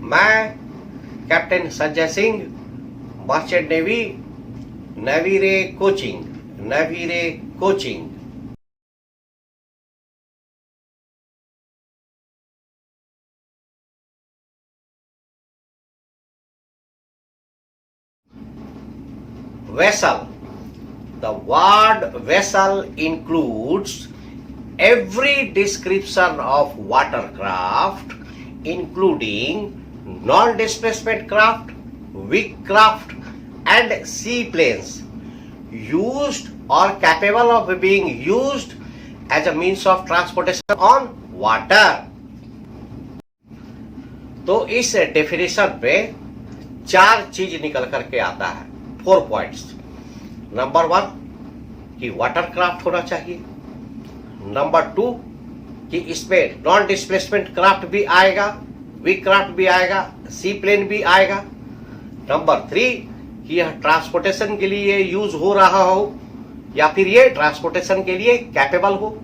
मैं captain Sanjay Singh, merchant navy, Navire coaching. Vessel. The word vessel includes every description of watercraft, including non-displacement craft, weak craft, and seaplanes, used or capable of being used as a means of transportation on water. तो इस definition में 4 चीज निकल करके आता है, 4 points. Number 1 कि watercraft होना चाहिए। नंबर 2 कि इसमें नॉन डिस्प्लेसमेंट क्राफ्ट भी आएगा, वीक क्राफ्ट भी आएगा, सी प्लेन भी आएगा। नंबर 3 कि यह ट्रांसपोर्टेशन के लिए यूज हो रहा हो या फिर ये ट्रांसपोर्टेशन के लिए कैपेबल हो।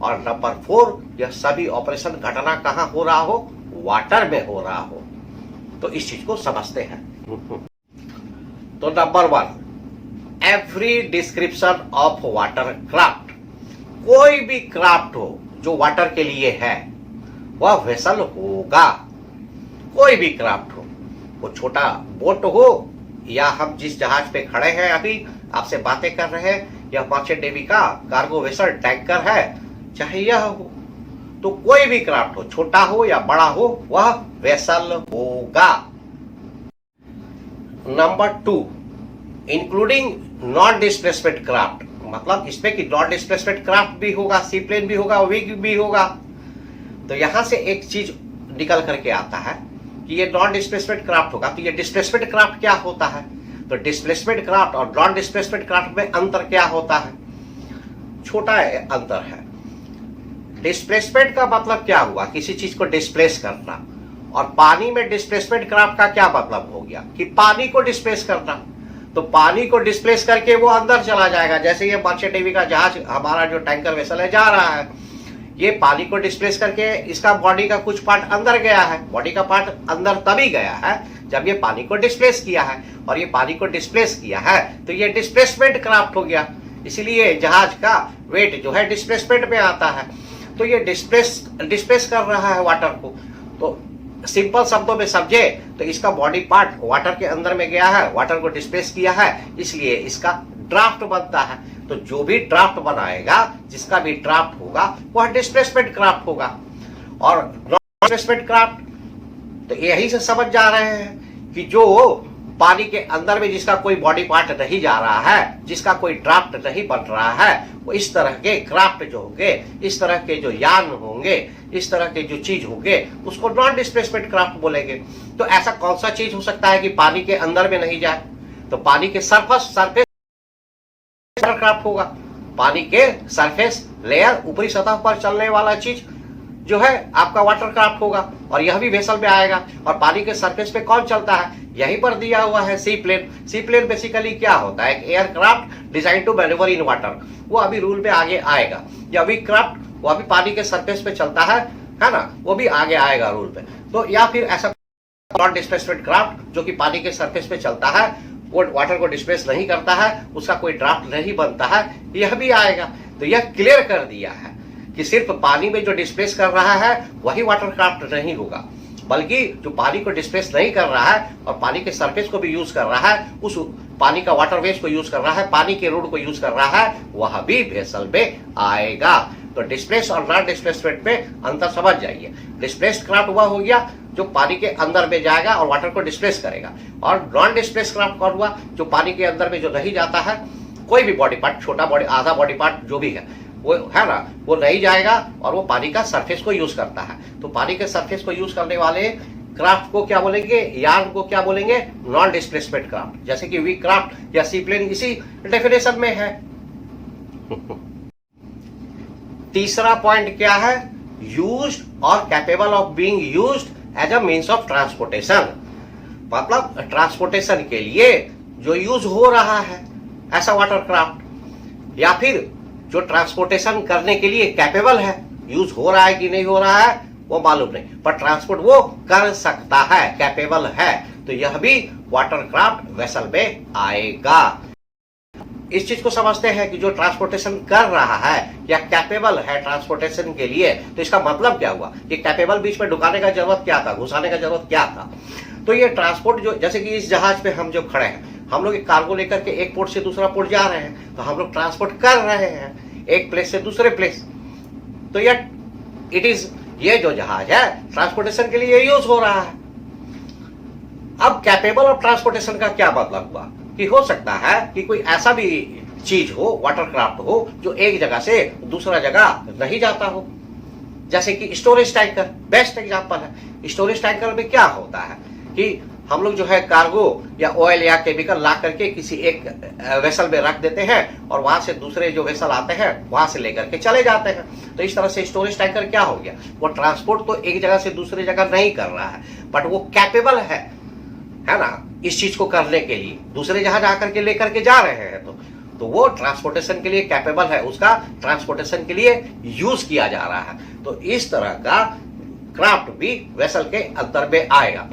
और नंबर 4 यह सभी ऑपरेशन घटना कहां हो रहा हो, वाटर में हो रहा हो। तो इस चीज को समझते हैं। तो number 1, every description of water craft. कोई भी क्राफ्ट हो जो वाटर के लिए है वह वेसल होगा। कोई भी क्राफ्ट हो, वो छोटा बोट हो या हम जिस जहाज पे खड़े हैं अभी आपसे बातें कर रहे हैं, यह मर्चेंट नेवी का कार्गो वेसल टैंकर है, चाहे यह हो, तो कोई भी क्राफ्ट हो, छोटा हो या बड़ा हो, वह वेसल होगा। Number 2, including non displacement craft, मतलब इसमें कि नॉन डिस्प्लेसमेंट क्राफ्ट भी होगा, सी प्लेन भी होगा, विग भी होगा। तो यहां से एक चीज निकल करके आता है कि ये नॉन डिस्प्लेसमेंट क्राफ्ट होगा। तो ये डिस्प्लेसमेंट क्राफ्ट क्या होता है? तो डिस्प्लेसमेंट क्राफ्ट और नॉन डिस्प्लेसमेंट क्राफ्ट में अंतर क्या होता है? छोटा अंतर है। डिस्प्लेसमेंट का मतलब क्या हुआ? किसी चीज को डिस्प्लेस करना। और पानी में डिस्प्लेसमेंट क्राफ्ट का क्या मतलब हो गया कि पानी को डिस्प्लेस करना। तो पानी को डिस्प्लेस करके वो अंदर चला जाएगा। जैसे ये मर्चेंट नेवी का जहाज, हमारा जो टैंकर वेसल है, जा रहा है, ये पानी को डिस्प्लेस करके इसका बॉडी का कुछ पार्ट अंदर गया है। बॉडी का पार्ट अंदर तभी गया है जब ये पानी को डिस्प्लेस किया है, और ये पानी को डिस्प्लेस किया है तो ये डिस्प्लेसमेंट क्राफ्ट हो गया। इसलिए जहाज का वेट जो है डिस्प्लेसमेंट में आता है। तो ये डिस्प्लेस कर रहा है वाटर को। तो सिंपल शब्दों में समझे तो इसका बॉडी पार्ट वाटर के अंदर में गया है, वाटर को डिस्प्लेस किया है, इसलिए इसका ड्राफ्ट बनता है। तो जो भी ड्राफ्ट बनाएगा, जिसका भी ड्राफ्ट होगा, वह डिस्प्लेसमेंट क्राफ्ट होगा। और नॉन डिस्प्लेसमेंट क्राफ्ट तो यही से समझ जा रहे हैं कि जो पानी के अंदर में जिसका कोई बॉडी पार्ट नहीं जा रहा है, जिसका कोई ड्राफ्ट नहीं बन रहा है, वो इस तरह के क्राफ्ट जो होंगे, इस तरह के जो यान होंगे, इस तरह के जो चीज होंगे, उसको नॉन डिस्प्लेसमेंट क्राफ्ट बोलेंगे। तो ऐसा कौन सा चीज हो सकता है कि पानी के अंदर में नहीं जाए? तो पानी के सरफेस क्राफ्ट होगा। पानी के सरफेस लेयर, ऊपरी सतह पर चलने वाला चीज जो है आपका वाटर क्राफ्ट होगा। और यह भी वेसल में आएगा। और पानी के सरफेस पे कौन चलता है? यहीं पर दिया हुआ है sea plane. Sea plane basically क्या होता है? एक aircraft designed to manoeuvre in water. वो अभी रूल में आगे आएगा। या वीक क्राफ्ट, वो अभी पानी के सरफेस पे चलता है ना, वो भी आगे आएगा रूल पे। तो या फिर ऐसा नॉन डिस्प्लेसमेंट क्राफ्ट जो कि पानी के सरफेस पे चलता है, वो वाटर को डिस्प्लेस नहीं करता है, उसका कोई ड्राफ्ट नहीं बनता है, यह भी आएगा। तो यह क्लियर कर दिया है कि सिर्फ पानी में जो डिस्प्लेस कर रहा है वही वाटर क्राफ्ट नहीं होगा, बल्कि जो पानी को डिस्प्लेस नहीं कर रहा है और पानी के सरफेस को भी यूज कर रहा है, उस पानी का वाटरवेज को यूज कर रहा है, पानी के रोड को यूज कर रहा है, वह भी वेसल में आएगा। तो डिस्प्लेस और नॉन डिस्प्लेसमेंट में अंतर समझ जाइए। डिस्प्लेस्ड क्राफ्ट वह हो गया जो पानी के अंदर में जाएगा और वाटर को डिस्प्लेस करेगा। और नॉन डिस्प्लेस क्राफ्ट कौन हुआ? जो पानी के अंदर में जो नहीं जाता है, कोई भी बॉडी पार्ट, छोटा बॉडी, आधा बॉडी पार्ट जो भी है, वो है ना, वो नहीं जाएगा और वो पानी का सरफेस को यूज करता है। तो पानी के सरफेस को यूज करने वाले क्राफ्ट को क्या बोलेंगे? यान को क्या बोलेंगे? Non displacement craft. जैसे कि वीक क्राफ्ट या सी प्लेन इसी डेफिनेशन में है। तीसरा पॉइंट क्या है? यूज्ड और capable of being used as a means of transportation. मतलब ट्रांसपोर्टेशन के लिए जो यूज हो रहा है ऐसा वाटर क्राफ्ट, या फिर जो ट्रांसपोर्टेशन करने के लिए कैपेबल है, यूज हो रहा है कि नहीं हो रहा है, वो मालूम नहीं, पर ट्रांसपोर्ट वो कर सकता है, कैपेबल है, तो यह भी वाटरक्राफ्ट वेसल में आएगा। इस चीज को समझते हैं कि जो ट्रांसपोर्टेशन कर रहा है या कैपेबल है ट्रांसपोर्टेशन के लिए, तो इसका मतलब क्या हुआ कि कैपेबल बीच में ढुकाने का जरूरत क्या था, घुसाने का जरूरत क्या था। तो ये ट्रांसपोर्ट जो, जैसे कि इस जहाज पे हम जो खड़े हैं, हम लोग कार्गो लेकर के एक पोर्ट से दूसरा पोर्ट जा रहे हैं, तो हम लोग ट्रांसपोर्ट कर रहे हैं एक प्लेस से दूसरे प्लेस। तो ये जो जहाज है ट्रांसपोर्टेशन के लिए यूज हो रहा है। अब कैपेबल ऑफ ट्रांसपोर्टेशन का क्या मतलब हुआ कि हो सकता है कि कोई ऐसा भी चीज हो, वाटरक्राफ्ट हो, जो एक जगह से दूसरा जगह नहीं जाता हो, जैसे कि स्टोरेज टैंकर बेस्ट एग्जांपल है। स्टोरेज टैंकर में क्या होता है कि हम लोग जो है कार्गो या ऑयल या केमिकल ला करके किसी एक वेसल में रख देते हैं और वहां से दूसरे जो वेसल आते हैं वहां से लेकर के चले जाते हैं। तो इस तरह से स्टोरेज टैंकर क्या हो गया, वो ट्रांसपोर्ट तो एक जगह से दूसरी जगह नहीं कर रहा है, बट वो कैपेबल है ना, इस चीज को करने के लिए। दूसरे जहाज आकर के लेकर के जा रहे हैं तो वो ट्रांसपोर्टेशन के लिए कैपेबल है, उसका ट्रांसपोर्टेशन के लिए यूज किया जा रहा है। तो इस तरह का क्राफ्ट भी वेसल के अंदर में आएगा।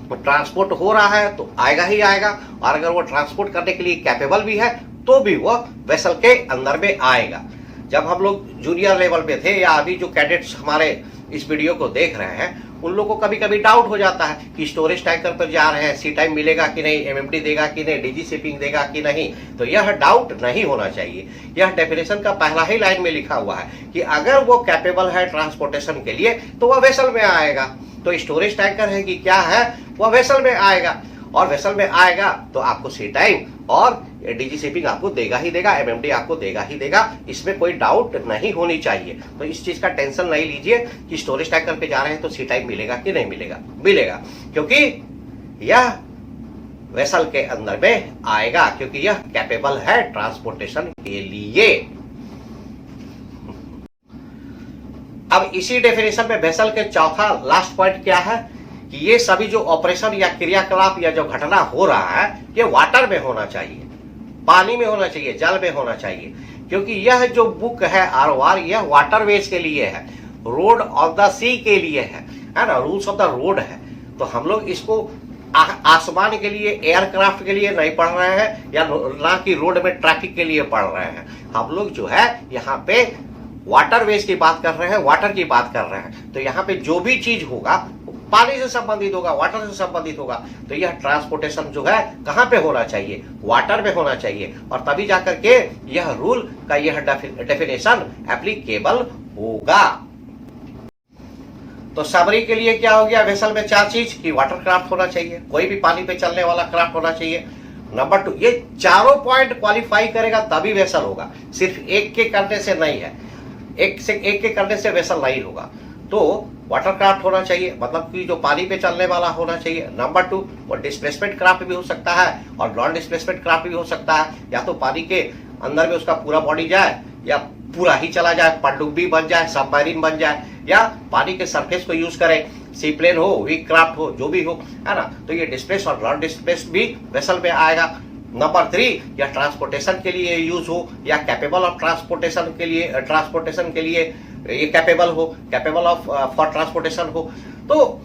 तो ट्रांसपोर्ट हो रहा है तो आएगा ही आएगा, और अगर वो ट्रांसपोर्ट करने के लिए कैपेबल भी है तो भी वो वेसल के अंदर में आएगा। जब हम लोग जूनियर लेवल पे थे, या अभी जो कैडेट्स हमारे इस वीडियो को देख रहे हैं, उन लोगों को कभी कभी डाउट हो जाता है कि स्टोरेज टैंकर पर जा रहे हैं, सी टाइम मिलेगा कि नहीं, एमएमटी देगा कि नहीं, डीजी शिपिंग देगा कि नहीं। तो यह डाउट नहीं होना चाहिए। यह डेफिनेशन का पहला ही लाइन में लिखा हुआ है कि अगर वो कैपेबल है ट्रांसपोर्टेशन के लिए तो वह वेसल में आएगा। तो स्टोरेज टैंकर है कि क्या है, वह वेसल में आएगा, और वेसल में आएगा तो आपको सी टाइम और डीजी शिपिंग आपको देगा ही देगा, एमएमडी आपको देगा ही देगा। इसमें कोई डाउट नहीं होनी चाहिए। तो इस चीज का टेंशन नहीं लीजिए कि स्टोरेज टैंकर पे जा रहे हैं तो सी टाइम मिलेगा कि नहीं मिलेगा, मिलेगा, क्योंकि यह वेसल के अंदर में आएगा, क्योंकि यह कैपेबल है ट्रांसपोर्टेशन के लिए। अब इसी डेफिनेशन में वेसल के चौथा लास्ट पॉइंट क्या है कि ये सभी जो ऑपरेशन या क्रियाकलाप या जो घटना हो रहा है ये वाटर में होना चाहिए, पानी में होना चाहिए, जल में होना चाहिए, क्योंकि यह जो बुक है ROR यह वाटरवेज के लिए है, रोड ऑफ द सी के लिए है ना, रूल्स ऑफ द रोड है। तो हम लोग इसको आसमान के लिए, एयरक्राफ्ट के लिए नहीं पढ़ रहे हैं, या ना कि रोड में ट्रैफिक के लिए पढ़ रहे हैं। हम लोग जो है यहाँ पे वाटरवेज की बात कर रहे हैं, वाटर की बात कर रहे हैं। तो यहाँ पे जो भी चीज होगा पानी से संबंधित होगा, वाटर से संबंधित होगा। तो यह ट्रांसपोर्टेशन जो है कहां पे होना चाहिए, वाटर में होना चाहिए, और तभी जाकर के यह रूल का यह डेफिनेशन एप्लीकेबल होगा। तो सबरी के लिए क्या हो गया, वेसल में 4 चीज कि वाटरक्राफ्ट होना चाहिए, कोई भी पानी पे चलने वाला क्राफ्ट होना चाहिए। नंबर 2, ये चारों पॉइंट क्वालिफाई करेगा तभी वेसल होगा, सिर्फ एक के करने से नहीं है, एक के करने से वेसल नहीं होगा। तो वाटरक्राफ्ट होना चाहिए, मतलब कि जो पानी पे चलने वाला होना चाहिए। नंबर 2, वो डिस्प्लेसमेंट क्राफ्ट भी हो सकता है और नॉन डिस्प्लेसमेंट क्राफ्ट भी हो सकता है, या तो पानी के अंदर में उसका पूरा बॉडी जाए या पूरा ही चला जाए, पनडुब्बी बन जाए, सबमरीन बन जाए, या पानी के सरफेस को यूज करे, सी प्लेन हो, वीक क्राफ्ट हो, जो भी हो, है ना। तो ये डिस्प्लेस और नॉन डिस्प्लेस भी वेसल में आएगा। नंबर 3, या ट्रांसपोर्टेशन के लिए यूज हो, या कैपेबल ऑफ ट्रांसपोर्टेशन के लिए ये कैपेबल ऑफ फॉर ट्रांसपोर्टेशन हो। तो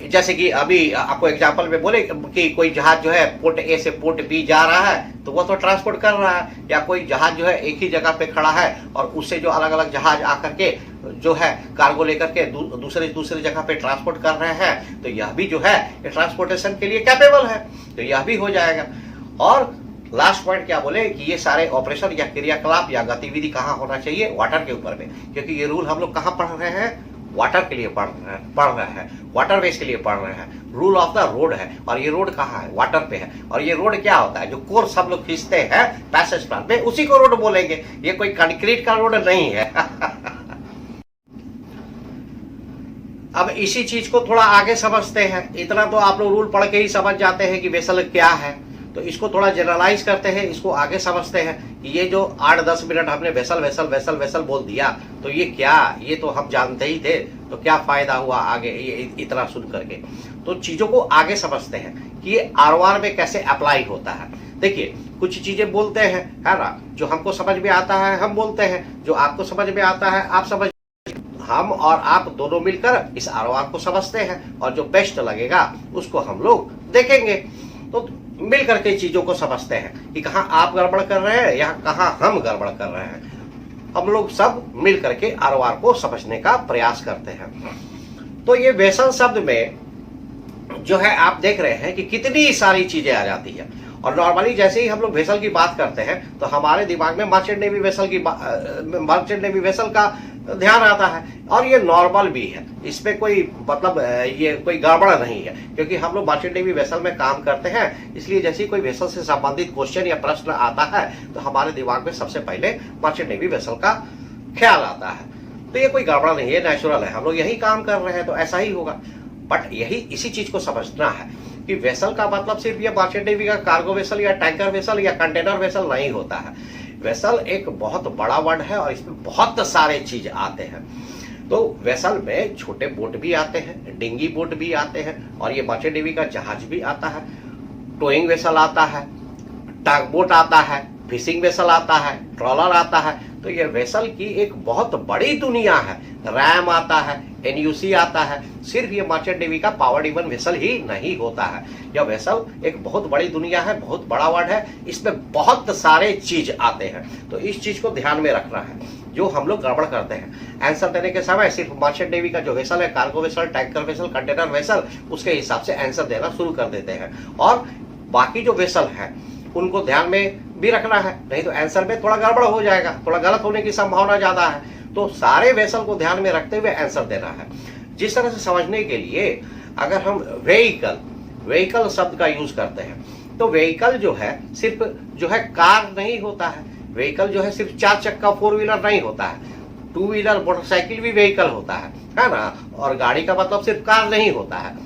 जैसे कि अभी आपको एग्जांपल में बोले कि कोई जहाज जो है पोर्ट ए से पोर्ट बी जा रहा है तो वो तो ट्रांसपोर्ट कर रहा है, या कोई जहाज जो है एक ही जगह पे खड़ा है और उससे जो अलग अलग जहाज आकर के जो है कार्गो लेकर के दूसरे जगह पे ट्रांसपोर्ट कर रहे हैं, तो यह भी जो है ट्रांसपोर्टेशन के लिए कैपेबल है, तो यह भी हो जाएगा। और लास्ट पॉइंट क्या बोले कि ये सारे ऑपरेशन या क्रियाकलाप या गतिविधि कहाँ होना चाहिए, वाटर के ऊपर में, क्योंकि ये रूल हम लोग कहाँ पढ़ रहे हैं, वाटर के लिए पढ़ रहे हैं, वाटरवेज के लिए पढ़ रहे हैं। रूल ऑफ द रोड है, और ये रोड कहाँ है, वाटर पे है। और ये रोड क्या होता है, जो कोर्स हम लोग खींचते हैं पैसेज प्लान पे, उसी को रोड बोलेंगे, ये कोई कंक्रीट का रोड नहीं है। अब इसी चीज को थोड़ा आगे समझते हैं। इतना तो आप लोग रूल पढ़ के ही समझ जाते हैं कि वेसल क्या है, तो इसको थोड़ा जनरलाइज करते हैं, इसको आगे समझते हैं कि ये जो 8-10 मिनट हमने वेसल बोल दिया, तो ये क्या, ये तो हम जानते ही थे, तो क्या फायदा हुआ आगे ये इतना सुन करके। तो चीजों को आगे समझते हैं कि ये ROR में कैसे अप्लाई होता है। देखिए, कुछ चीजें बोलते हैं, है ना, जो हमको समझ में आता है हम बोलते हैं, जो आपको समझ में आता है आप समझ, हम और आप दोनों मिलकर इस आरओआर को समझते हैं और जो बेस्ट लगेगा उसको हम लोग देखेंगे। तो मिल करके चीजों को समझते हैं कि कहाँ आप गड़बड़ कर रहे हैं या कहाँ हम गड़बड़ कर रहे हैं। हम लोग सब मिल करके आरओआर को समझने का प्रयास करते हैं। तो ये वेसल शब्द में जो है आप देख रहे हैं कि कितनी सारी चीजें आ जाती है। और नॉर्मली जैसे ही हम लोग वेसल की बात करते हैं तो हमारे दिमाग में मर्चेंट नेवी वेसल का ध्यान आता है, और ये नॉर्मल भी है, इसमें कोई मतलब ये कोई गड़बड़ नहीं है, क्योंकि हम लोग मर्चेंट नेवी वेसल में काम करते हैं। इसलिए जैसे ही कोई वेसल से संबंधित क्वेश्चन या प्रश्न आता है तो हमारे दिमाग में सबसे पहले मर्चेंट नेवी वेसल का ख्याल आता है। तो ये कोई गड़बड़ नहीं है, नेचुरल है, हम लोग यही काम कर रहे हैं तो ऐसा ही होगा। बट यही इसी चीज को समझना है कि वेसल का मतलब सिर्फ ये मर्चेंट नेवी का कार्गो वेसल या टैंकर वेसल या कंटेनर वेसल नहीं होता है। वेसल एक बहुत बड़ा वर्ड है और इसमें बहुत सारे चीज आते हैं। तो वेसल में छोटे बोट भी आते हैं, डिंगी बोट भी आते हैं, और ये मर्चेंट नेवी का जहाज भी आता है, टोइंग वेसल आता है, टग बोट आता है, फिशिंग वेसल आता है, ट्रॉलर आता है। तो ये वेसल की एक बहुत बड़ी दुनिया है। रैम आता है, एनयूसी आता है। सिर्फ ये मर्चेंट नेवी का पावर ड्रिवन वेसल ही नहीं होता है। यह वेसल एक बहुत बड़ी दुनिया है, बहुत बड़ा वर्ड है, इसमें बहुत सारे चीज आते हैं। तो इस चीज को ध्यान में रखना है जो हम लोग गड़बड़ करते हैं। आंसर देने के समय सिर्फ मर्चेंट नेवी का जो वेसल है, cargo vessel, tanker vessel, container vessel, उसके हिसाब से आंसर देना शुरू कर देते हैं, और बाकी जो वेसल है उनको ध्यान में भी रखना है, नहीं तो आंसर में थोड़ा गड़बड़ हो जाएगा, थोड़ा गलत होने की संभावना ज्यादा है। तो सारे वेसल को ध्यान में रखते हुए आंसर देना है। जिस तरह से समझने के लिए अगर हम व्हीकल शब्द का यूज करते हैं तो व्हीकल जो है सिर्फ जो है कार नहीं होता है। व्हीकल जो है सिर्फ 4 चक्का 4 व्हीलर नहीं होता है, 2 व्हीलर मोटरसाइकिल भी व्हीकल होता है ना। और गाड़ी का मतलब सिर्फ कार नहीं होता है,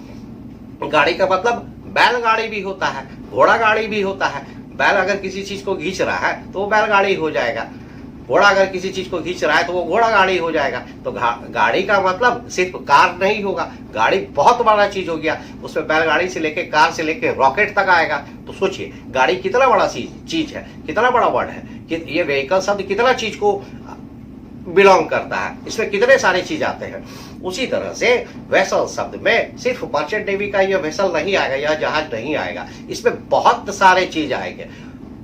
गाड़ी का मतलब बैलगाड़ी भी होता है, घोड़ा गाड़ी भी होता है। बैल अगर किसी चीज को खींच रहा है तो वो बैलगाड़ी हो जाएगा, घोड़ा अगर किसी चीज को खींच रहा है तो वो घोड़ा गाड़ी हो जाएगा। तो गाड़ी का मतलब सिर्फ कार नहीं होगा, गाड़ी बहुत बड़ा चीज हो गया। उसमें बैलगाड़ी से लेके कार से लेके रॉकेट तक आएगा। तो सोचिए गाड़ी कितना बड़ा चीज है, कितना बड़ा वर्ड है कि ये व्हीकल शब्द कितना चीज को बिलोंग करता है, इसमें कितने सारे चीज आते हैं। उसी तरह से वेसल शब्द में सिर्फ मर्चेंट नेवी का यह वेसल नहीं आएगा, यह जहाज नहीं आएगा, इसमें बहुत सारे चीज आएंगे।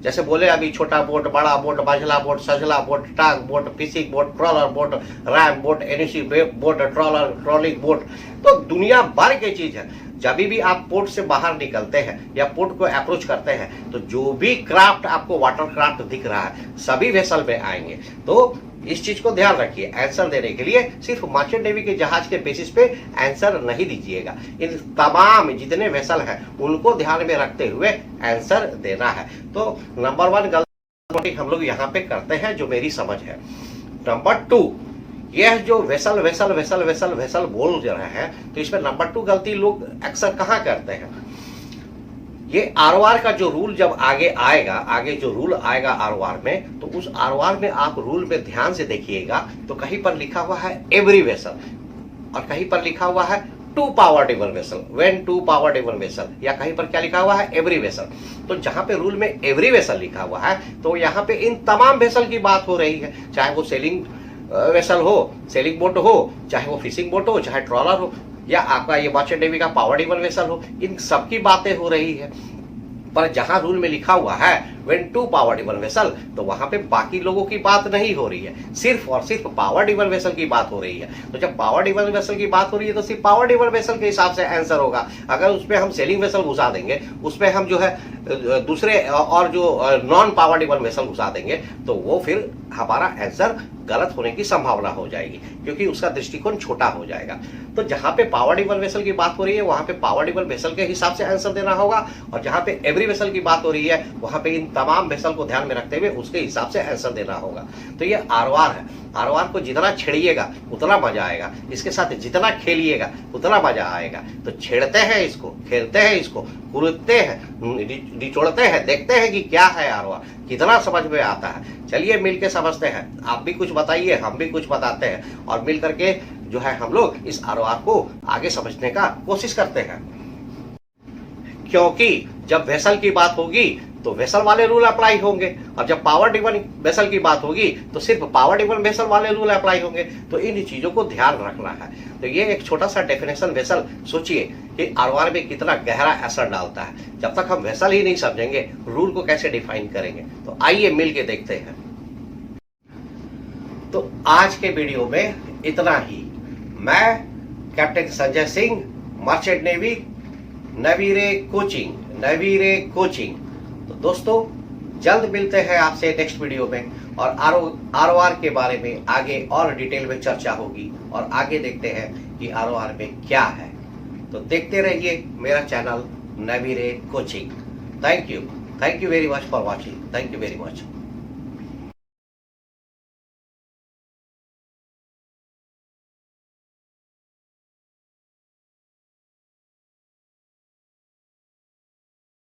जैसे बोले अभी छोटा बोट, बड़ा बोट, मझला बोट, सझला boat, tug boat, fishing boat, trawler boat, ram boat, NUC boat, trawler, trawling boat, तो दुनिया भर की चीज है। जब भी आप पोर्ट से बाहर निकलते हैं या पोर्ट को अप्रोच करते हैं तो जो भी क्राफ्ट आपको वाटर क्राफ्ट दिख रहा है सभी वेसल में आएंगे। तो इस चीज को ध्यान रखिए। आंसर देने के लिए सिर्फ मर्चेंट नेवी के जहाज के बेसिस पे आंसर नहीं दीजिएगा, इन तमाम जितने वेसल हैं उनको ध्यान में रखते हुए आंसर देना है। तो नंबर 1 गलती हम लोग यहाँ पे करते हैं जो मेरी समझ है। नंबर 2, यह जो vessel vessel vessel vessel vessel बोल रहे हैं तो इसमें नंबर 2 गलती लोग अक्सर कहाँ करते हैं। ये आरओआर का जो रूल जब आगे जो रूल आएगा आरओआर में, तो उस आरओआर में आप रूल में ध्यान से देखिएगा तो कहीं पर लिखा हुआ है एवरी वेसल और कहीं पर लिखा हुआ है 2 power table vessel, when 2 power table vessel, या कहीं पर क्या लिखा हुआ है एवरी वेसल। तो जहां पे रूल में एवरी वेसल लिखा हुआ है तो यहाँ पे इन तमाम वेसल की बात हो रही है, चाहे वो सेलिंग वेसल हो, सेलिंग बोट हो, चाहे वो फिशिंग बोट हो, चाहे ट्रॉलर हो, या आपका ये मर्चेंट नेवी का पावर टेबल वेसल हो, इन सब की बातें हो रही है। पर जहां रूल में लिखा हुआ है व्हेन 2 पावर टेबल वेसल, तो वहां पे बाकी लोगों की बात नहीं हो रही है, सिर्फ और सिर्फ पावर टेबल वेसल की बात हो रही है। तो जब पावर टेबल वेसल की बात हो रही है तो सिर्फ पावर टेबल वेसल के हिसाब से आंसर होगा। अगर उसमें हम सेलिंग वेसल घुसा देंगे, उसमें हम जो है दूसरे और जो नॉन पावर टेबल वेसल घुसा देंगे तो वो फिर हमारा आंसर गलत होने की संभावना हो जाएगी, क्योंकि उसका दृष्टिकोण छोटा हो जाएगा। तो जहां पे पावर टेबल वेसल की बात हो रही है वहां पे पावर टेबल वेसल के हिसाब से आंसर देना होगा, और जहां पे एवरी वेसल की बात हो रही है वहां पे इन तमाम वेसल को ध्यान में रखते हुए उसके हिसाब से आंसर देना होगा। तो ये आरओआर है, आरओआर को जितना छेड़िएगा उतना मजा आएगा, इसके साथ जितना खेलिएगा उतना मजा आएगा। तो छेड़ते हैं इसको, खेलते हैं इसको, कुरुदते हैं, निचोड़ते हैं, देखते हैं कि क्या है आरओआर, कितना समझ में आता है। चलिए मिलके समझते हैं, आप भी कुछ बताइए, हम भी कुछ बताते हैं, और मिल करके जो है हम लोग इस आरओआर को आगे समझने का कोशिश करते हैं। क्योंकि जब वेसल की बात होगी तो वेसल वाले रूल अप्लाई होंगे, और जब पावर ड्रिवन वेसल की बात होगी तो सिर्फ पावर ड्रिवन वेसल वाले रूल अप्लाई होंगे। तो इन चीजों को ध्यान रखना है। तो ये एक छोटा सा डेफिनेशन वेसल, सोचिए कि आरओआर में कितना गहरा असर डालता है। जब तक हम वेसल ही नहीं समझेंगे रूल को कैसे डिफाइन करेंगे। तो आइए मिल के देखते हैं। तो आज के वीडियो में इतना ही। मैं captain Sanjay Singh, merchant navy, Navire coaching. तो दोस्तों जल्द मिलते हैं आपसे नेक्स्ट वीडियो में, और आरओआर के बारे में आगे और डिटेल में चर्चा होगी, और आगे देखते हैं कि आरओआर में क्या है। तो देखते रहिए मेरा channel Navire coaching. Thank you very much for watching. Thank you very much.